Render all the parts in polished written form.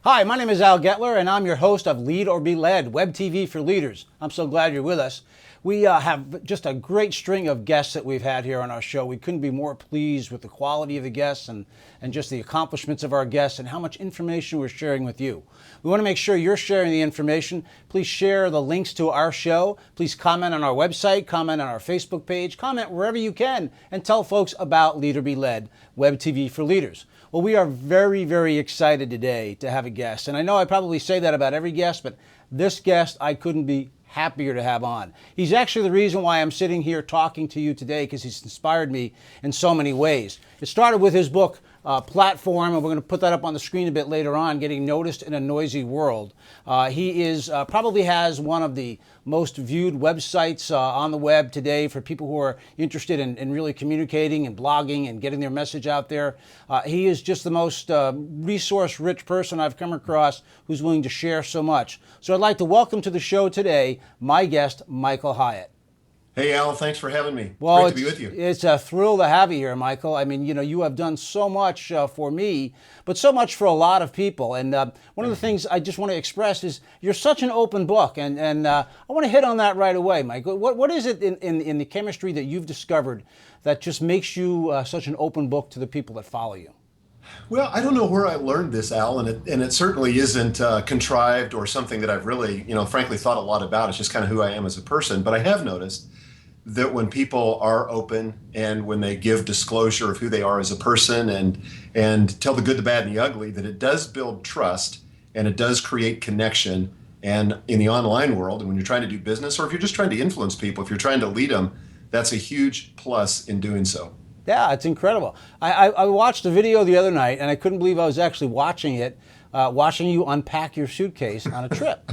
Hi, my name is Al Getler, and I'm your host of Lead or Be Led, Web TV for Leaders. I'm so glad you're with us. We have just a great string of guests that we've had here on our show. We couldn't be more pleased with the quality of the guests and just the accomplishments of our guests and how much information we're sharing with you. We want to make sure you're sharing the information. Please share the links to our show. Please comment on our website, comment on our Facebook page, comment wherever you can, and tell folks about Lead or Be Led, Web TV for Leaders. Well, we are very, very excited today to have a guest. And I know I probably say that about every guest, but this guest I couldn't be happier to have on. He's actually the reason why I'm sitting here talking to you today, because he's inspired me in so many ways. It started with his book, Platform, and we're going to put that up on the screen a bit later on, Getting Noticed in a Noisy World. He is probably has one of the most viewed websites on the web today for people who are interested in really communicating and blogging and getting their message out there. He is just the most resource-rich person I've come across who's willing to share so much. So I'd like to welcome to the show today my guest, Michael Hyatt. Hey, Al, thanks for having me. Well, great to be with you. It's a thrill to have you here, Michael. I mean, you have done so much for me, but so much for a lot of people. And one of the things I just want to express is you're such an open book. And I want to hit on that right away, Michael. What is it in the chemistry that you've discovered that just makes you such an open book to the people that follow you? Well, I don't know where I learned this, Al, and it certainly isn't contrived or something that I've really, frankly thought a lot about. It's just kind of who I am as a person. But I have noticed that when people are open and when they give disclosure of who they are as a person and tell the good, the bad, and the ugly, that it does build trust and it does create connection. And in the online world, and when you're trying to do business, or if you're just trying to influence people, if you're trying to lead them, that's a huge plus in doing so. Yeah, it's incredible. I watched a video the other night, and I couldn't believe I was actually watching it, watching you unpack your suitcase on a trip.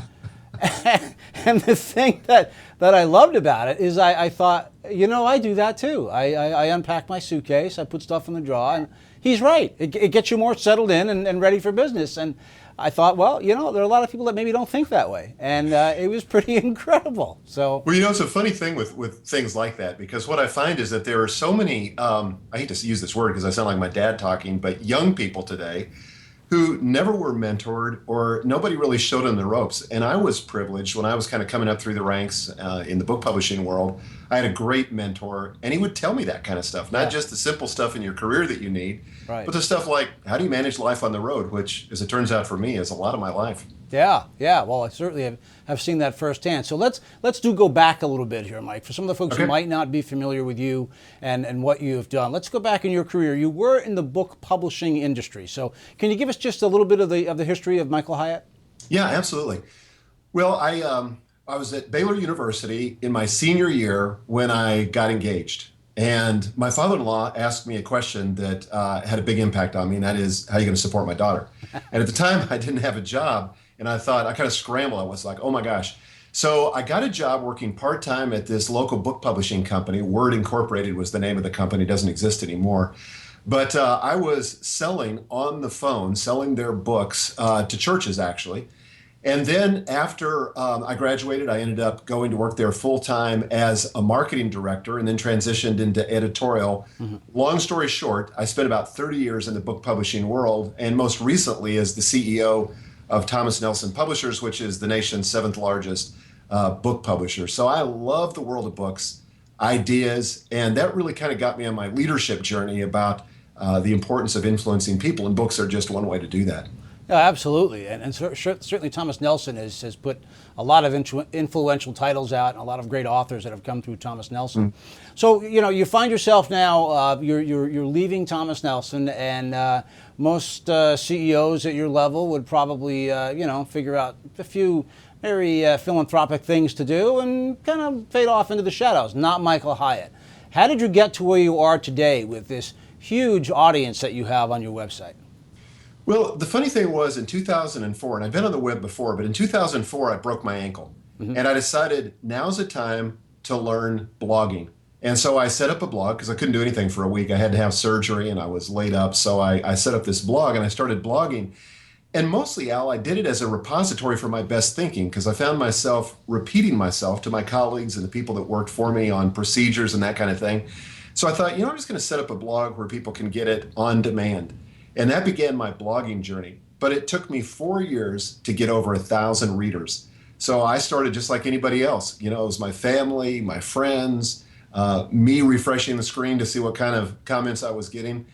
And the thing that I loved about it is I thought, I do that too. I unpack my suitcase, I put stuff in the drawer, and he's right. It gets you more settled in and ready for business. And I thought, well, there are a lot of people that maybe don't think that way. And it was pretty incredible. So, well, it's a funny thing with things like that, because what I find is that there are so many, I hate to use this word because I sound like my dad talking, but young people today who never were mentored or nobody really showed them the ropes. And I was privileged when I was kind of coming up through the ranks in the book publishing world. I had a great mentor, and he would tell me that kind of stuff, not just the simple stuff in your career that you need, but the stuff like, how do you manage life on the road, which, as it turns out for me, is a lot of my life. Yeah. Well, I certainly have seen that firsthand. So let's go back a little bit here, Mike. For some of the folks who might not be familiar with you and what you have done, let's go back in your career. You were in the book publishing industry. So can you give us just a little bit of the history of Michael Hyatt? Yeah, absolutely. Well, I was at Baylor University in my senior year when I got engaged. And my father-in-law asked me a question that had a big impact on me, and that is, how are you going to support my daughter? And at the time, I didn't have a job. And I thought, I kind of scrambled. I was like, oh my gosh. So I got a job working part-time at this local book publishing company. Word Incorporated was the name of the company. It doesn't exist anymore. But I was selling on the phone, selling their books to churches, actually. And then after I graduated, I ended up going to work there full-time as a marketing director and then transitioned into editorial. Mm-hmm. Long story short, I spent about 30 years in the book publishing world, and most recently as the CEO of Thomas Nelson Publishers, which is the nation's 7th largest book publisher. So I love the world of books, ideas, and that really kind of got me on my leadership journey about the importance of influencing people, and books are just one way to do that. Yeah, absolutely. And certainly Thomas Nelson has put a lot of influential titles out and a lot of great authors that have come through Thomas Nelson. Mm. So, you find yourself now, you're leaving Thomas Nelson, and most CEOs at your level would probably, figure out a few very philanthropic things to do and kind of fade off into the shadows. Not Michael Hyatt. How did you get to where you are today with this huge audience that you have on your website? Well, the funny thing was in 2004, and I've been on the web before, but in 2004, I broke my ankle. Mm-hmm. And I decided now's the time to learn blogging. And so I set up a blog because I couldn't do anything for a week. I had to have surgery and I was laid up. So I set up this blog and I started blogging. And mostly, Al, I did it as a repository for my best thinking because I found myself repeating myself to my colleagues and the people that worked for me on procedures and that kind of thing. So I thought, I'm just going to set up a blog where people can get it on demand. And that began my blogging journey. but it took me 4 years to get over 1,000 readers. So I started just like anybody else. You know, it was my family, my friends, me refreshing the screen to see what kind of comments I was getting.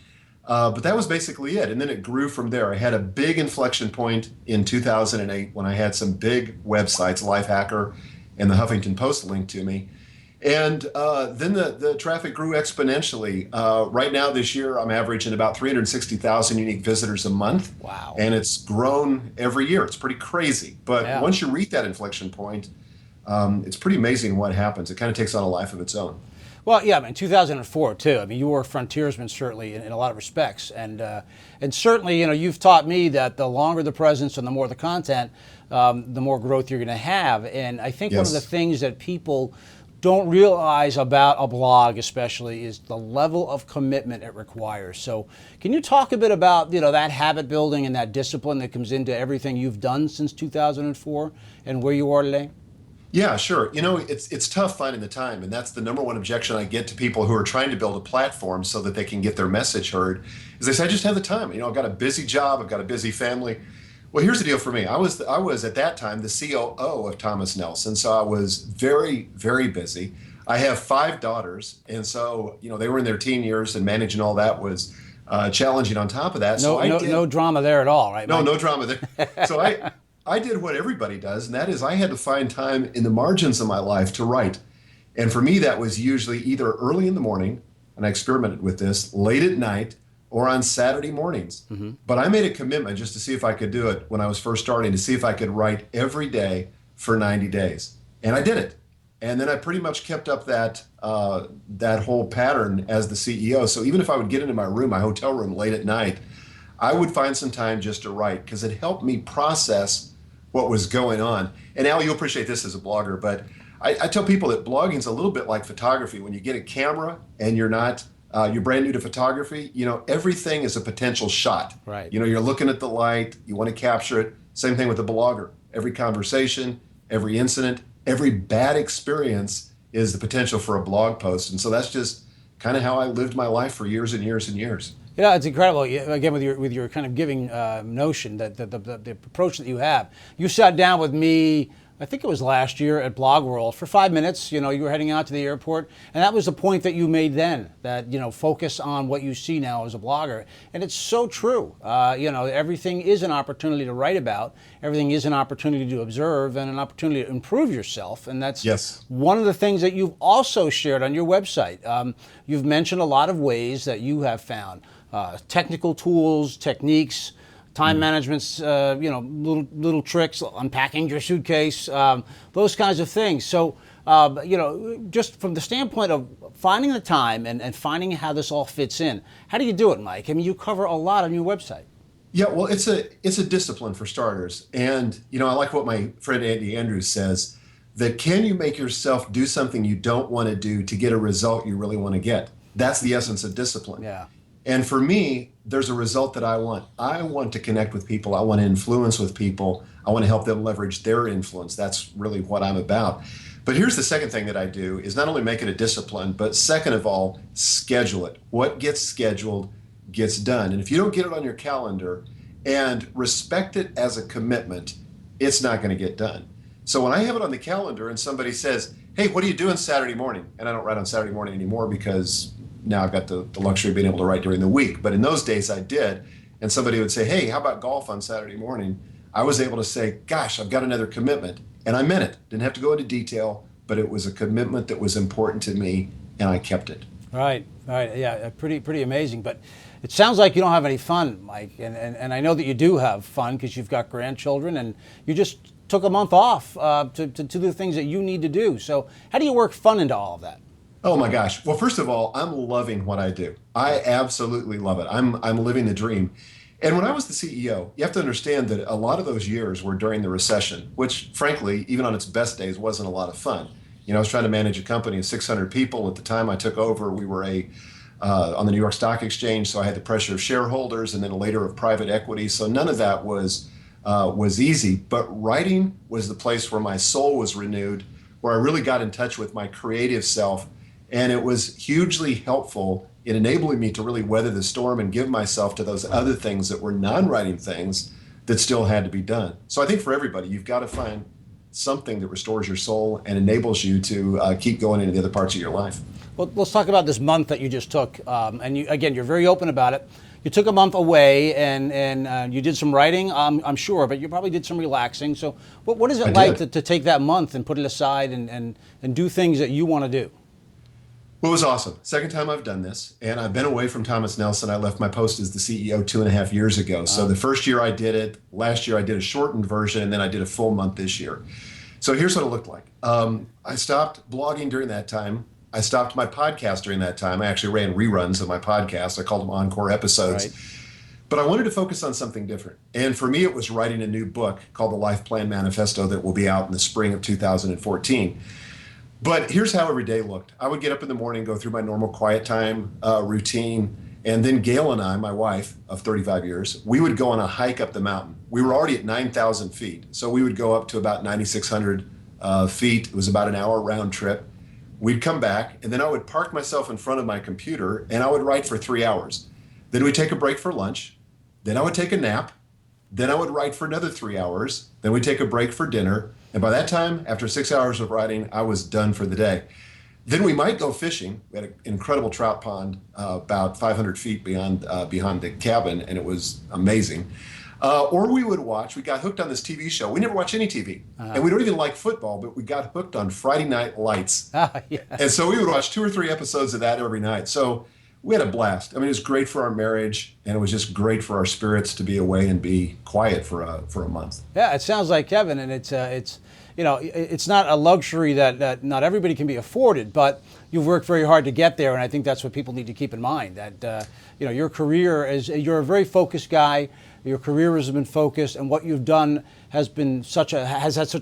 But that was basically it. And then it grew from there. I had a big inflection point in 2008 when I had some big websites, Lifehacker and the Huffington Post linked to me. And then the traffic grew exponentially. Right now, this year, I'm averaging about 360,000 unique visitors a month. Wow. And it's grown every year. It's pretty crazy. But Yeah. once you reach that inflection point, it's pretty amazing what happens. It kind of takes on a life of its own. Well, yeah, I mean, 2004 too. I mean, you were a frontiersman certainly in a lot of respects, and certainly, you know, you've taught me that the longer the presence and the more the content, the more growth you're going to have. And I think one of the Yes. things that people don't realize about a blog, especially, is the level of commitment it requires. So, can you talk a bit about, you know, that habit building and that discipline that comes into everything you've done since 2004 and where you are today? Yeah, sure. You know, it's tough finding the time, and that's the number one objection I get to people who are trying to build a platform so that they can get their message heard. Is they say, I just have the time. You know, I've got a busy job, I've got a busy family. Well, here's the deal for me. I was at that time the COO of Thomas Nelson, so I was very, very busy. I have 5 daughters, and so you know they were in their teen years, and managing all that was challenging. On top of that, No drama there at all, right? no, Mike? no drama there. So I did what everybody does, and that is I had to find time in the margins of my life to write. And for me, that was usually either early in the morning, and I experimented with this, late at night, or on Saturday mornings. But I made a commitment just to see if I could do it when I was first starting, to see if I could write every day for 90 days. And I did it. And then I pretty much kept up that whole pattern as the CEO. So even if I would get into my room, my hotel room late at night, I would find some time just to write because it helped me process what was going on. And Al, you'll appreciate this as a blogger, but I tell people that blogging is a little bit like photography. When you get a camera and you're brand new to photography, you know, everything is a potential shot. Right. You know, you're looking at the light, you want to capture it. Same thing with a blogger. Every conversation, every incident, every bad experience is the potential for a blog post. And so that's just kind of how I lived my life for years and years and years. Yeah, it's incredible. Again, with your kind of giving notion that the approach that you have. You sat down with me, I think it was last year at Blog World for 5 minutes. You know, you were heading out to the airport, and that was the point that you made then. That, you know, focus on what you see now as a blogger, and it's so true. You know, everything is an opportunity to write about. Everything is an opportunity to observe and an opportunity to improve yourself, and that's Yes. one of the things that you've also shared on your website. You've mentioned a lot of ways that you have found. Technical tools, techniques, time management's, you know, little tricks, unpacking your suitcase, those kinds of things. So, you know, just from the standpoint of finding the time and finding how this all fits in, how do you do it, Mike? I mean, you cover a lot on your website. Yeah, well, it's a discipline for starters. And, you know, I like what my friend Andy Andrews says, that can you make yourself do something you don't want to do to get a result you really want to get? That's the essence of discipline. Yeah. And for me, there's a result that I want. I want to connect with people. I want to influence with people. I want to help them leverage their influence. That's really what I'm about. But here's the second thing that I do is not only make it a discipline, but second of all, schedule it. What gets scheduled gets done. And if you don't get it on your calendar and respect it as a commitment, it's not going to get done. So when I have it on the calendar and somebody says, hey, what are you doing Saturday morning? And I don't write on Saturday morning anymore because now I've got the luxury of being able to write during the week. But in those days I did. And somebody would say, hey, how about golf on Saturday morning? I was able to say, gosh, I've got another commitment. And I meant it. Didn't have to go into detail, but it was a commitment that was important to me, and I kept it. Right. Yeah, pretty amazing. But it sounds like you don't have any fun, Mike. And I know that you do have fun because you've got grandchildren and you just took a month off to do the things that you need to do. So how do you work fun into all of that? Oh my gosh. Well, first of all, I'm loving what I do. I absolutely love it. I'm living the dream. And when I was the CEO, you have to understand that a lot of those years were during the recession, which frankly, even on its best days, wasn't a lot of fun. You know, I was trying to manage a company of 600 people. At the time I took over, we were on the New York Stock Exchange, so I had the pressure of shareholders and then later of private equity. So none of that was easy. But writing was the place where my soul was renewed, where I really got in touch with my creative self. And it was hugely helpful in enabling me to really weather the storm and give myself to those other things that were non-writing things that still had to be done. So I think for everybody, you've got to find something that restores your soul and enables you to keep going into the other parts of your life. Well, let's talk about this month that you just took. And you, again, you're very open about it. You took a month away, and you did some writing, I'm sure, but you probably did some relaxing. So what is it like to take that month and put it aside and do things that you want to do? Well, it was awesome. Second time I've done this, and I've been away from Thomas Nelson. I left my post as the CEO 2.5 years ago. So the first year I did it, last year I did a shortened version, and then I did a full month this year. So here's what it looked like. I stopped blogging during that time. I stopped my podcast during that time. I actually ran reruns of my podcast. I called them encore episodes. Right. But I wanted to focus on something different. And for me, it was writing a new book called The Life Plan Manifesto that will be out in the spring of 2014. But here's how every day looked. I would get up in the morning, go through my normal quiet time routine, and then Gail and I, my wife of 35 years, we would go on a hike up the mountain. We were already at 9,000 feet, so we would go up to about 9,600 feet. It was about an hour round trip. We'd come back, and then I would park myself in front of my computer, and I would write for 3 hours. Then we'd take a break for lunch. Then I would take a nap. Then I would write for another 3 hours. Then we'd take a break for dinner. And by that time, after 6 hours of writing, I was done for the day. Then we might go fishing. We had an incredible trout pond about 500 feet behind the cabin, and it was amazing. Or we would watch, we got hooked on this TV show. We never watch any TV. And we don't even like football, but we got hooked on Friday Night Lights. Yeah. And so we would watch 2 or 3 episodes of that every night. So we had a blast. I mean, it was great for our marriage, and it was just great for our spirits to be away and be quiet for a month. Yeah, it sounds like Kevin, and it's you know, it's not a luxury that not everybody can be afforded, but you've worked very hard to get there, and I think that's what people need to keep in mind. That you know, your career you're a very focused guy. Your career has been focused, and what you've done has had such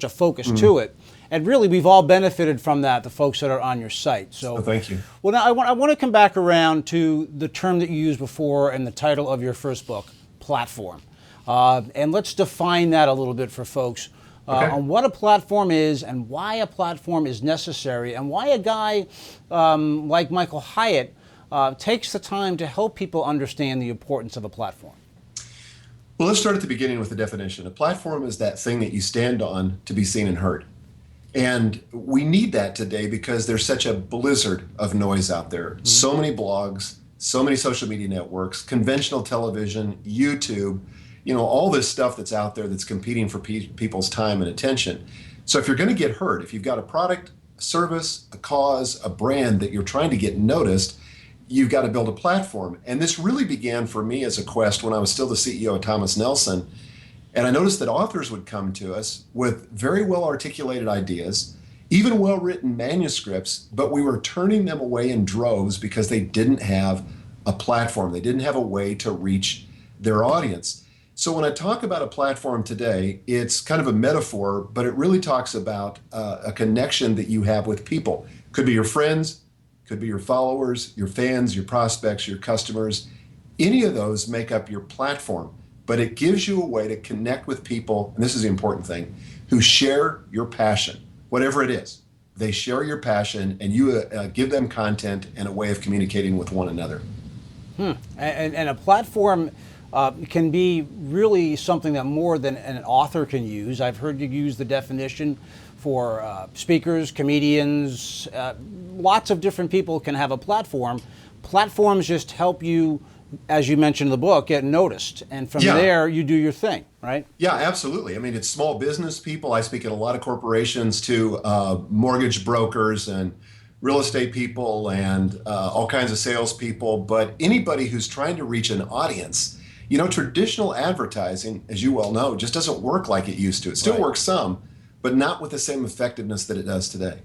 a focus to it. And really, we've all benefited from that, the folks that are on your site. So thank you. Well, now I want to come back around to the term that you used before and the title of your first book, platform. And let's define that a little bit for folks on what a platform is and why a platform is necessary and why a guy like Michael Hyatt takes the time to help people understand the importance of a platform. Well, let's start at the beginning with the definition. A platform is that thing that you stand on to be seen and heard. And we need that today because there's such a blizzard of noise out there. Mm-hmm. So many blogs, so many social media networks, conventional television, YouTube, you know, all this stuff that's out there that's competing for people's time and attention. So if you're going to get heard, if you've got a product, a service, a cause, a brand that you're trying to get noticed, you've got to build a platform. And this really began for me as a quest when I was still the CEO of Thomas Nelson. And I noticed that authors would come to us with very well articulated ideas, even well-written manuscripts, but we were turning them away in droves because they didn't have a platform. They didn't have a way to reach their audience. So when I talk about a platform today, it's kind of a metaphor, but it really talks about a connection that you have with people. Could be your friends, could be your followers, your fans, your prospects, your customers. Any of those make up your platform. But it gives you a way to connect with people, and this is the important thing, who share your passion, whatever it is. They share your passion, and you give them content and a way of communicating with one another. And a platform can be really something that more than an author can use. I've heard you use the definition for speakers, comedians, lots of different people can have a platform. Platforms just help you, as you mentioned in the book, get noticed. And from there, you do your thing, right? Yeah, absolutely. I mean, it's small business people. I speak at a lot of corporations to mortgage brokers and real estate people and all kinds of salespeople. But anybody who's trying to reach an audience, you know, traditional advertising, as you well know, just doesn't work like it used to. It still works some, but not with the same effectiveness that it does today.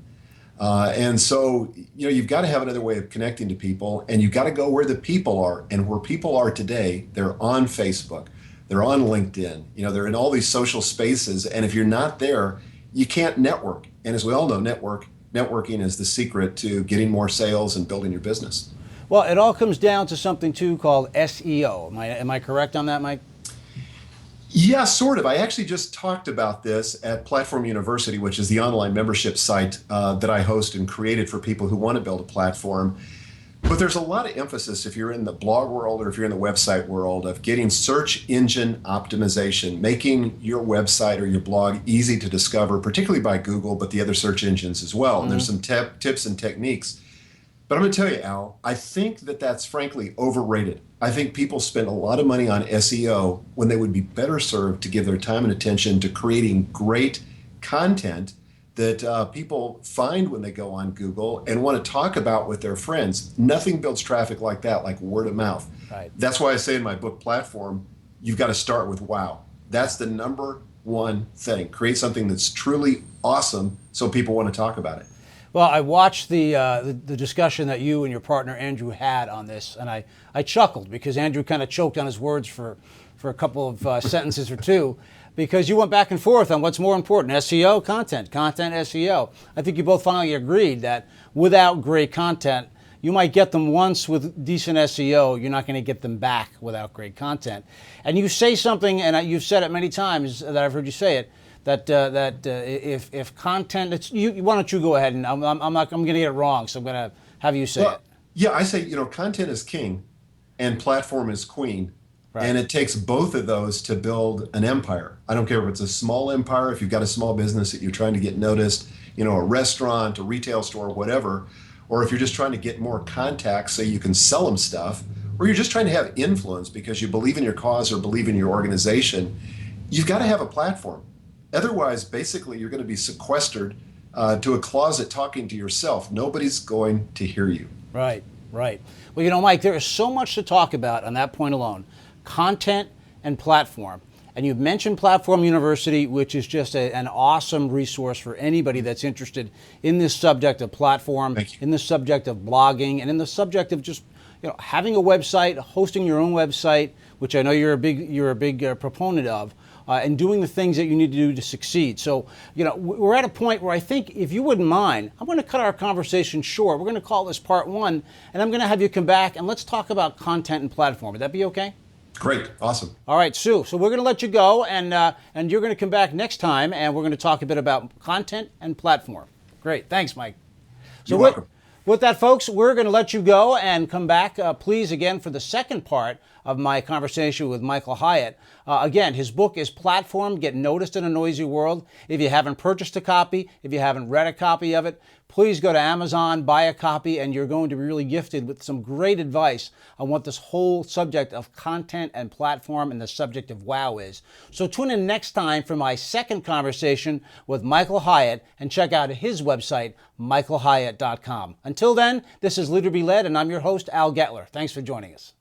And so, you know, you've got to have another way of connecting to people, and you've got to go where the people are. And where people are today, they're on Facebook, they're on LinkedIn, you know, they're in all these social spaces. And if you're not there, you can't network. And as we all know, networking is the secret to getting more sales and building your business. Well, it all comes down to something, too, called SEO. Am I correct on that, Mike? Yeah, sort of. I actually just talked about this at Platform University, which is the online membership site that I host and created for people who want to build a platform. But there's a lot of emphasis if you're in the blog world or if you're in the website world of getting search engine optimization, making your website or your blog easy to discover, particularly by Google, but the other search engines as well. And there's some tips and techniques. But I'm going to tell you, Al, I think that that's frankly overrated. I think people spend a lot of money on SEO when they would be better served to give their time and attention to creating great content that people find when they go on Google and want to talk about with their friends. Nothing builds traffic like that, like word of mouth. Right. That's why I say in my book Platform, you've got to start with wow. That's the number one thing. Create something that's truly awesome so people want to talk about it. Well, I watched the discussion that you and your partner Andrew had on this, and I chuckled because Andrew kind of choked on his words for a couple of sentences or two, because you went back and forth on what's more important, SEO, content, SEO. I think you both finally agreed that without great content, you might get them once with decent SEO, you're not going to get them back without great content. And you say something, and you've said it many times that I've heard you say it, that if content, it's you. Why don't you go ahead and I'm going to get it wrong, so I'm going to have you say it. Yeah, I say content is king, and platform is queen, Right. and it takes both of those to build an empire. I don't care if it's a small empire, if you've got a small business that you're trying to get noticed, a restaurant, a retail store, whatever, or if you're just trying to get more contacts so you can sell them stuff, or you're just trying to have influence because you believe in your cause or believe in your organization. You've got to have a platform. Otherwise, basically, you're going to be sequestered to a closet talking to yourself. Nobody's going to hear you. Right. Well, Mike, there is so much to talk about on that point alone. Content and platform. And you've mentioned Platform University, which is just an awesome resource for anybody that's interested in this subject of platform, in the subject of blogging, and in the subject of just having a website, hosting your own website, which I know you're a big proponent of. And doing the things that you need to do to succeed. So, we're at a point where I think, if you wouldn't mind, I'm going to cut our conversation short. We're going to call this part one, and I'm going to have you come back and let's talk about content and platform. Would that be okay? Great, awesome. All right, Sue. So we're going to let you go, and you're going to come back next time, and we're going to talk a bit about content and platform. Great, thanks, Mike. So You're welcome. With that, folks, we're going to let you go and come back, please, again, for the second part of my conversation with Michael Hyatt. Again, his book is Platform, Get Noticed in a Noisy World. If you haven't purchased a copy, if you haven't read a copy of it, please go to Amazon, buy a copy, and you're going to be really gifted with some great advice on what this whole subject of content and platform and the subject of wow is. So tune in next time for my second conversation with Michael Hyatt, and check out his website, michaelhyatt.com. Until then, this is Leader Be Led, and I'm your host, Al Gettler. Thanks for joining us.